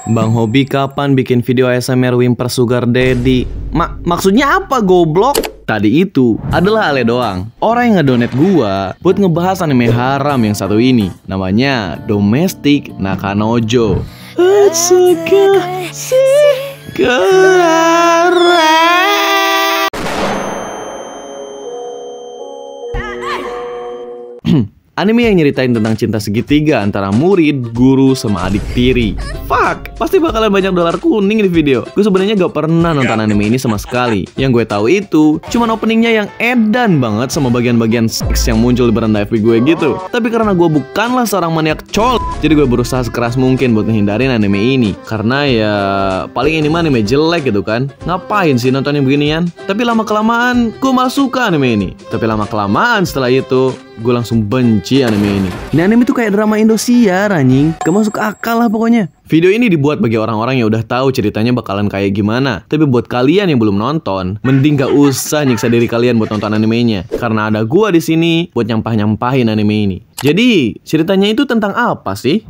Bang Hobi kapan bikin video ASMR Whimper Sugar Daddy? Maksudnya apa goblok? Tadi itu adalah Ale doang, orang yang ngedonate gua buat ngebahas anime haram yang satu ini. Namanya Domestic Nakanojo. Atsuka Sekarang. Anime yang nyeritain tentang cinta segitiga antara murid, guru, sama adik tiri. Fuck, pasti bakalan banyak dolar kuning di video. Gue sebenarnya gak pernah nonton anime ini sama sekali. Yang gue tahu itu cuman openingnya yang edan banget sama bagian-bagian seks yang muncul di beranda FB gue gitu. Tapi karena gue bukanlah seorang maniak col, jadi gue berusaha sekeras mungkin buat ngehindarin anime ini. Karena ya paling ini mah anime jelek gitu kan. Ngapain sih nonton yang beginian? Tapi lama-kelamaan gue malah suka anime ini. Tapi lama-kelamaan setelah itu gue langsung benci anime ini. Ini anime tuh kayak drama Indosiar anjing. Gak masuk akal lah pokoknya. Video ini dibuat bagi orang-orang yang udah tahu ceritanya bakalan kayak gimana. Tapi buat kalian yang belum nonton, mending gak usah nyiksa diri kalian buat nonton animenya. Karena ada gua di sini buat nyampah-nyampahin anime ini. Jadi, ceritanya itu tentang apa sih?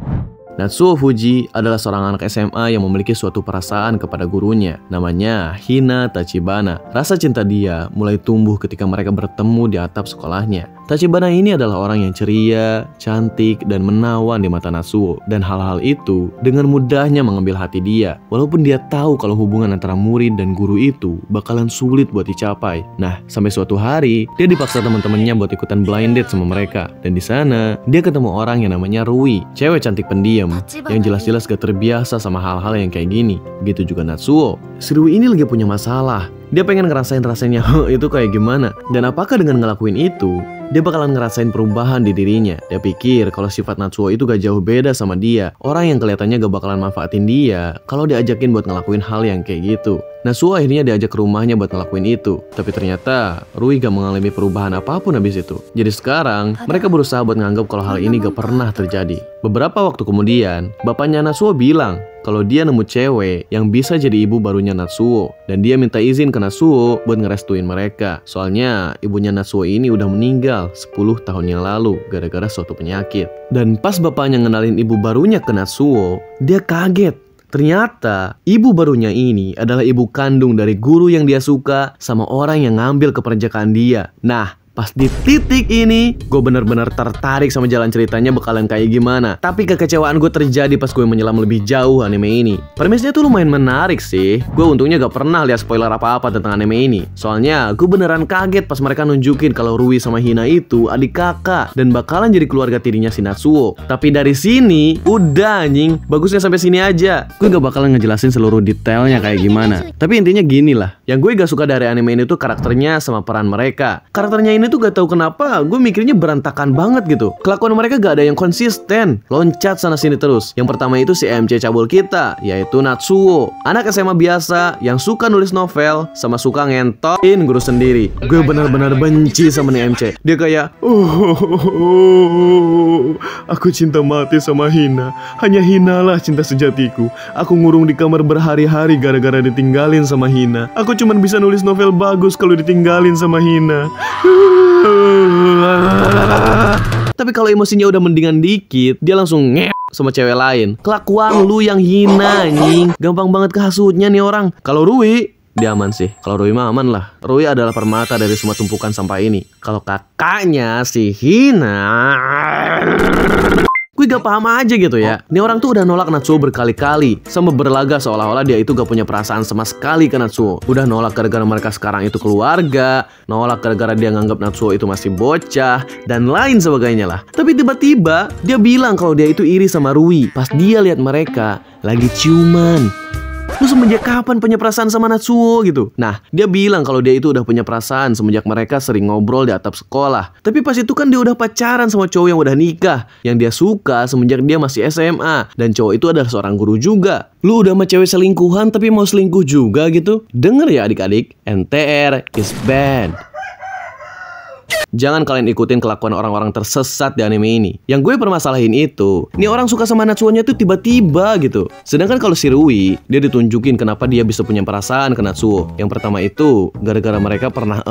Natsuo Fuji adalah seorang anak SMA yang memiliki suatu perasaan kepada gurunya. Namanya Hina Tachibana. Rasa cinta dia mulai tumbuh ketika mereka bertemu di atap sekolahnya. Tachibana ini adalah orang yang ceria, cantik, dan menawan di mata Natsuo. Dan hal-hal itu dengan mudahnya mengambil hati dia. Walaupun dia tahu kalau hubungan antara murid dan guru itu bakalan sulit buat dicapai. Nah, sampai suatu hari, dia dipaksa teman-temannya buat ikutan blind date sama mereka. Dan di sana, dia ketemu orang yang namanya Rui. Cewek cantik pendiam yang jelas-jelas gak terbiasa sama hal-hal yang kayak gini. Begitu juga Natsuo. Si Rui ini lagi punya masalah. Dia pengen ngerasain rasanya itu kayak gimana. Dan apakah dengan ngelakuin itu, dia bakalan ngerasain perubahan di dirinya. Dia pikir kalau sifat Natsuo itu gak jauh beda sama dia. Orang yang kelihatannya gak bakalan manfaatin dia kalau diajakin buat ngelakuin hal yang kayak gitu. Natsuo akhirnya diajak ke rumahnya buat ngelakuin itu. Tapi ternyata Rui gak mengalami perubahan apapun habis itu. Jadi sekarang mereka berusaha buat nganggap kalau hal ini gak pernah terjadi. Beberapa waktu kemudian, bapaknya Natsuo bilang kalau dia nemu cewek yang bisa jadi ibu barunya Natsuo. Dan dia minta izin ke Natsuo buat ngerestuin mereka. Soalnya ibunya Natsuo ini udah meninggal 10 tahun yang lalu gara-gara suatu penyakit. Dan pas bapaknya ngenalin ibu barunya ke Natsuo, dia kaget. Ternyata ibu barunya ini adalah ibu kandung dari guru yang dia suka sama orang yang ngambil keperjakaan dia. Nah, pas di titik ini, gue bener-bener tertarik sama jalan ceritanya bakalan kayak gimana. Tapi kekecewaan gue terjadi pas gue menyelam lebih jauh anime ini. Premisnya tuh lumayan menarik sih. Gue untungnya gak pernah lihat spoiler apa-apa tentang anime ini. Soalnya gue beneran kaget pas mereka nunjukin kalau Rui sama Hina itu adik kakak dan bakalan jadi keluarga tirinya si Natsuo. Tapi dari sini, udah anjing, bagusnya sampai sini aja. Gue gak bakalan ngejelasin seluruh detailnya kayak gimana. Tapi intinya gini lah. Yang gue gak suka dari anime ini tuh karakternya sama peran mereka. Karakternya ini tuh gak tahu kenapa gue mikirnya berantakan banget gitu. Kelakuan mereka gak ada yang konsisten, loncat sana sini terus. Yang pertama itu si MC cabul kita, yaitu Natsuo, anak SMA biasa yang suka nulis novel sama suka ngentoin guru sendiri. Gue benar-benar benci sama nih MC. Dia kayak aku cinta mati sama Hina. Hanya Hina lah cinta sejatiku. Aku ngurung di kamar berhari-hari gara-gara ditinggalin sama Hina. Aku cuman bisa nulis novel bagus kalau ditinggalin sama Hina. Tapi kalau emosinya udah mendingan dikit, dia langsung sama cewek lain. Kelakuan lu yang hina anjing. Gampang banget kehasutnya nih orang. Kalau Rui, dia aman sih. Kalau Rui mah aman lah. Rui adalah permata dari semua tumpukan sampah ini. Kalau kakaknya si Hina, gue gak paham aja gitu ya. Ini orang tuh udah nolak Natsuo berkali-kali, sama berlaga seolah-olah dia itu gak punya perasaan sama sekali ke Natsuo. Udah nolak gara-gara mereka sekarang itu keluarga, nolak gara-gara dia nganggap Natsuo itu masih bocah, dan lain sebagainya lah. Tapi tiba-tiba dia bilang kalau dia itu iri sama Rui pas dia lihat mereka lagi ciuman. Lu semenjak kapan punya perasaan sama Natsuo gitu? Nah, dia bilang kalau dia itu udah punya perasaan semenjak mereka sering ngobrol di atap sekolah. Tapi pas itu kan dia udah pacaran sama cowok yang udah nikah, yang dia suka semenjak dia masih SMA. Dan cowok itu adalah seorang guru juga. Lu udah sama cewek selingkuhan tapi mau selingkuh juga gitu? Denger ya adik-adik, NTR is bad. Jangan kalian ikutin kelakuan orang-orang tersesat di anime ini. Yang gue permasalahin itu, ini orang suka sama Natsuo-nya tuh tiba-tiba gitu. Sedangkan kalau si Rui, dia ditunjukin kenapa dia bisa punya perasaan ke Natsuo. Yang pertama itu, gara-gara mereka pernah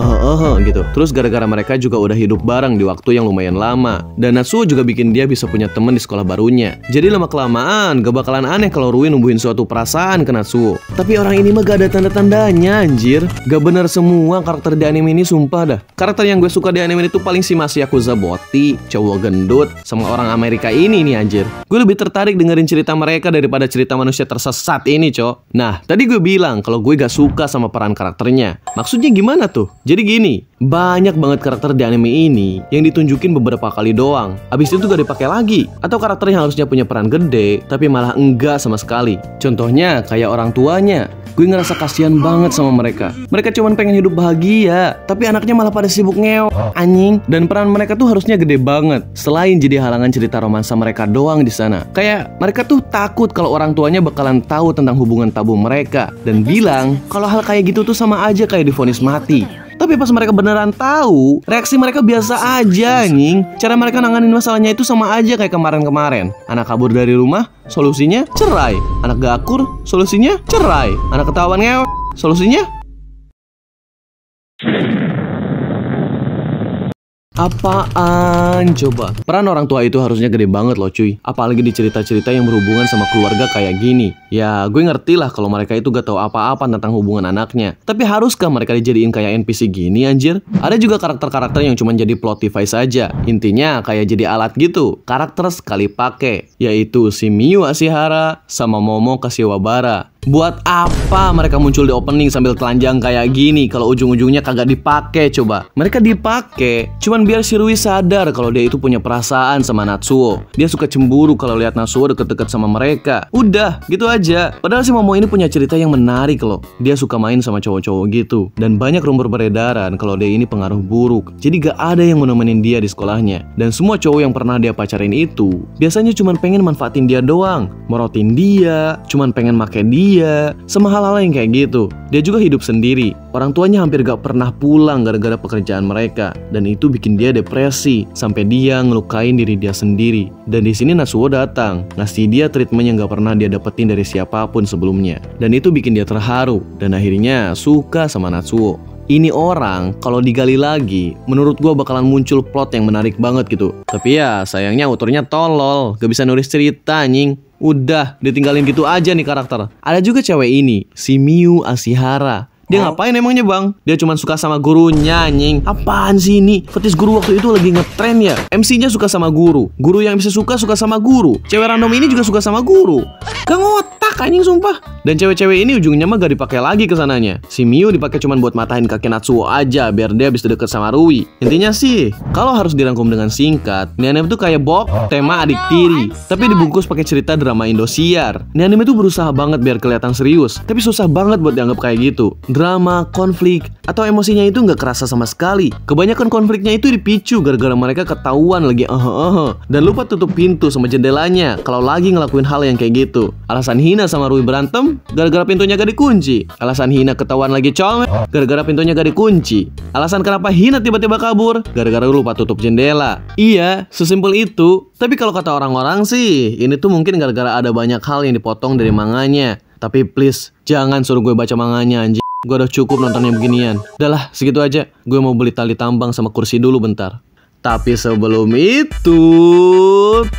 gitu. Terus gara-gara mereka juga udah hidup bareng di waktu yang lumayan lama. Dan Natsuo juga bikin dia bisa punya temen di sekolah barunya. Jadi lama-kelamaan, gak bakalan aneh kalau Rui numbuhin suatu perasaan ke Natsuo. Tapi orang ini mah gak ada tanda-tandanya anjir. Gak bener semua karakter di anime ini, sumpah dah. Karakter yang gue suka di anime itu paling si Mas Yakuza Boti, cowok gendut, sama orang Amerika ini nih anjir. Gue lebih tertarik dengerin cerita mereka daripada cerita manusia tersesat ini, cok. Nah, tadi gue bilang kalau gue gak suka sama peran karakternya. Maksudnya gimana tuh? Jadi gini, banyak banget karakter di anime ini yang ditunjukin beberapa kali doang. Abis itu gak dipakai lagi. Atau karakter yang harusnya punya peran gede, tapi malah enggak sama sekali. Contohnya kayak orang tuanya. Gue ngerasa kasihan banget sama mereka. Mereka cuman pengen hidup bahagia, tapi anaknya malah pada sibuk ngeo, anjing. Dan peran mereka tuh harusnya gede banget. Selain jadi halangan cerita romansa mereka doang di sana. Kayak mereka tuh takut kalau orang tuanya bakalan tahu tentang hubungan tabu mereka dan bilang kalau hal kayak gitu tuh sama aja kayak divonis mati. Tapi pas mereka beneran tahu, reaksi mereka biasa aja anjing. Cara mereka nanganin masalahnya itu sama aja kayak kemarin-kemarin. Anak kabur dari rumah, solusinya cerai. Anak gakur, solusinya cerai. Anak ketahuan ngewe, solusinya apaan coba? Peran orang tua itu harusnya gede banget loh cuy. Apalagi di cerita-cerita yang berhubungan sama keluarga kayak gini. Ya gue ngerti lah kalau mereka itu gak tahu apa-apa tentang hubungan anaknya. Tapi haruskah mereka dijadiin kayak NPC gini anjir? Ada juga karakter-karakter yang cuma jadi plot device saja. Intinya kayak jadi alat gitu. Karakter sekali pakai. Yaitu si Miyu Asihara sama Momo Kashiwabara. Buat apa mereka muncul di opening sambil telanjang kayak gini kalau ujung-ujungnya kagak dipakai coba? Mereka dipakai cuman biar si Rui sadar kalau dia itu punya perasaan sama Natsuo. Dia suka cemburu kalau lihat Natsuo deket-deket sama mereka. Udah, gitu aja. Padahal si Momo ini punya cerita yang menarik loh. Dia suka main sama cowok-cowok gitu. Dan banyak rumor beredaran kalau dia ini pengaruh buruk. Jadi gak ada yang mau nemenin dia di sekolahnya. Dan semua cowok yang pernah dia pacarin itu biasanya cuman pengen manfaatin dia doang. Morotin dia, cuman pengen make dia, sama hal-hal yang kayak gitu. Dia juga hidup sendiri. Orang tuanya hampir gak pernah pulang gara-gara pekerjaan mereka. Dan itu bikin dia depresi sampai dia ngelukain diri dia sendiri. Dan di sini Natsuo datang, ngasih dia treatment yang gak pernah dia dapetin dari siapapun sebelumnya. Dan itu bikin dia terharu dan akhirnya suka sama Natsuo. Ini orang kalau digali lagi, menurut gua bakalan muncul plot yang menarik banget gitu. Tapi ya sayangnya autornya tolol, gak bisa nulis cerita anjing. Udah ditinggalin gitu aja nih karakter. Ada juga cewek ini, si Miyu Asihara. Dia ngapain emangnya bang? Dia cuma suka sama gurunya anjing. Apaan sih ini? Fetis guru waktu itu lagi ngetren ya. MC-nya suka sama guru. Guru yang bisa suka sama guru. Cewek random ini juga suka sama guru. Gak ngotak anjing sumpah. Dan cewek-cewek ini ujungnya mah gak dipakai lagi kesananya. Si Miyu dipakai cuma buat matahin kaki Natsuo aja biar dia bisa deket sama Rui. Intinya sih, kalau harus dirangkum dengan singkat, ini anime tuh kayak Bob tema adik tiri, tapi dibungkus pakai cerita drama Indosiar. Ini anime tuh berusaha banget biar kelihatan serius, tapi susah banget buat dianggap kayak gitu. Drama, konflik, atau emosinya itu nggak kerasa sama sekali. Kebanyakan konfliknya itu dipicu gara-gara mereka ketahuan lagi dan lupa tutup pintu sama jendelanya kalau lagi ngelakuin hal yang kayak gitu. Alasan Hina sama Rui berantem gara-gara pintunya gak dikunci. Alasan Hina ketahuan lagi colmek gara-gara pintunya gak dikunci. Alasan kenapa Hina tiba-tiba kabur gara-gara lupa tutup jendela. Iya, sesimpel itu. Tapi kalau kata orang-orang sih, ini tuh mungkin gara-gara ada banyak hal yang dipotong dari manganya. Tapi please, jangan suruh gue baca manganya anjing. Gue udah cukup nonton yang beginian. Udahlah, segitu aja. Gue mau beli tali tambang sama kursi dulu bentar. Tapi sebelum itu,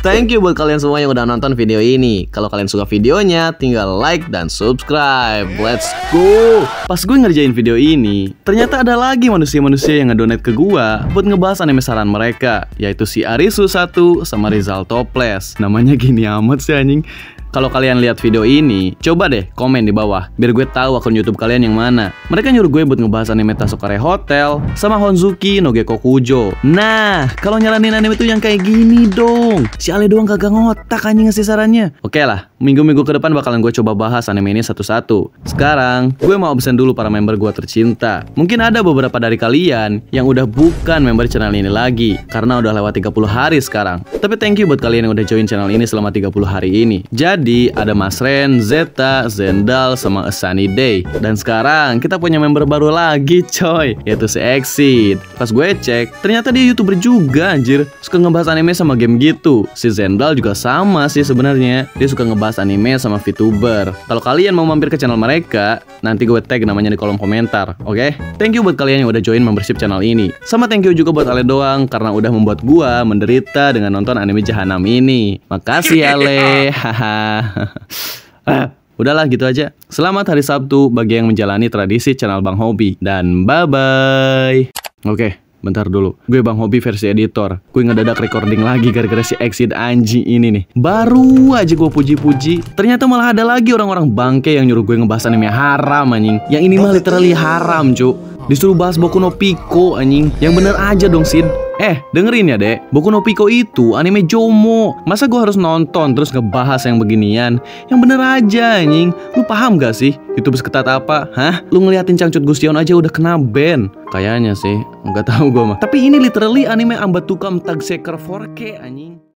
thank you buat kalian semua yang udah nonton video ini. Kalau kalian suka videonya, tinggal like dan subscribe. Let's go. Pas gue ngerjain video ini, ternyata ada lagi manusia-manusia yang ngedonate ke gue buat ngebahas anime saran mereka, yaitu si Arisu 1 sama Rizal Toples. Namanya gini amat sih anjing. Kalau kalian lihat video ini, coba deh komen di bawah biar gue tahu akun YouTube kalian yang mana. Mereka nyuruh gue buat ngebahas anime Tasokare Hotel sama Honzuki no Gekokujo. Nah, kalau nyaranin anime tuh yang kayak gini dong. Si Ale doang kagak ngotak anjing ngasih sarannya. Oke lah, minggu-minggu ke depan bakalan gue coba bahas anime ini satu-satu. Sekarang, gue mau absen dulu para member gue tercinta. Mungkin ada beberapa dari kalian yang udah bukan member channel ini lagi karena udah lewat 30 hari sekarang. Tapi thank you buat kalian yang udah join channel ini selama 30 hari ini. Jadi Jadi ada Mas Ren, Zeta, Zendal, sama A Sunny Day. Dan sekarang kita punya member baru lagi coy, yaitu si Exit. Pas gue cek, ternyata dia YouTuber juga anjir. Suka ngebahas anime sama game gitu. Si Zendal juga sama sih sebenarnya. Dia suka ngebahas anime sama VTuber. Kalau kalian mau mampir ke channel mereka, nanti gue tag namanya di kolom komentar, oke? Thank you buat kalian yang udah join membership channel ini. Sama thank you juga buat Ale doang karena udah membuat gue menderita dengan nonton anime jahanam ini. Makasih Ale. Haha. Udahlah gitu aja. Selamat hari Sabtu bagi yang menjalani tradisi channel Bang Hobi. Dan bye-bye. Oke, bentar dulu. Gue Bang Hobi versi editor. Gue ngedadak recording lagi gara-gara si Exit anjing ini nih. Baru aja gue puji-puji, ternyata malah ada lagi orang-orang bangke yang nyuruh gue ngebahas anime haram anjing. Yang ini mah literally haram cuk. Disuruh bahas Boku no Pico anjing. Yang bener aja dong Sid. Dengerin ya dek, Boku no Pico itu anime Jomo. Masa gue harus nonton terus ngebahas yang beginian? Yang bener aja anjing. Lu paham gak sih YouTube seketat apa? Hah? Lu ngeliatin Cangcut Gustion aja udah kena ban. Kayaknya sih, nggak tahu gue mah. Tapi ini literally anime Ambatukam Tag Seeker 4K anjing.